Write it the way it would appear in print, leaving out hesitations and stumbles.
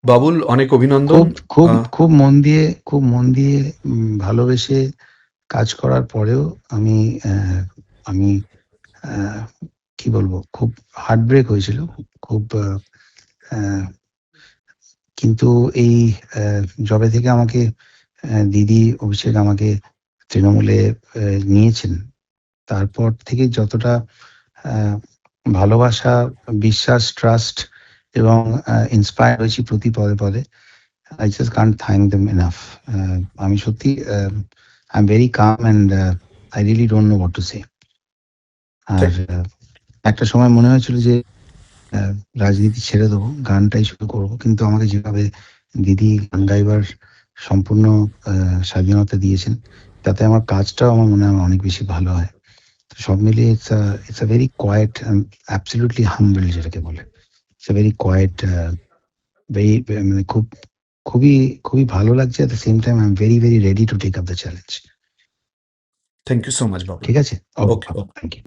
বাবুল, অনেক অভিনন্দন। খুব খুব আহ, খুব মন দিয়ে ভালোবেসে কাজ করার পরেও আমি আমি আহ, কি বলবো, খুব হার্ট ব্রেক হয়েছিল। খুব আহ, কিন্তু এই জবে থেকে আমাকে দিদি অভিষেক আমাকে তৃণমূলে নিয়েছেন, তারপর থেকে যতটা আহ, ভালোবাসা, বিশ্বাস, ট্রাস্ট এবং ইন্সপায়ার হয়েছি প্রতি পদে পদে, I just can't thank them enough. আমি সত্যি I'm very calm and I really don't know what to say. আর থ্যাংক একটা সময় মনে হয়েছিল যে আহ, রাজনীতি ছেড়ে দেবো, গানটাই শুরু করবো, কিন্তু আমাকে যেভাবে দিদি গান গাইবার সম্পূর্ণ স্বাধীনতা দিয়েছেন, তাতে আমার কাজটাও আমার মনে হয় অনেক বেশি ভালো হয়। তো সব মিলিয়ে it's a very quiet, absolutely humble যেটাকে বলে, it's a very quiet, very, মানে খুবই খুবই ভালো লাগছে। At the same time I am very very ready to take up the challenge. You so much Babul. ঠিক আছে, ওকে, ওকে, ওকে। Thank you.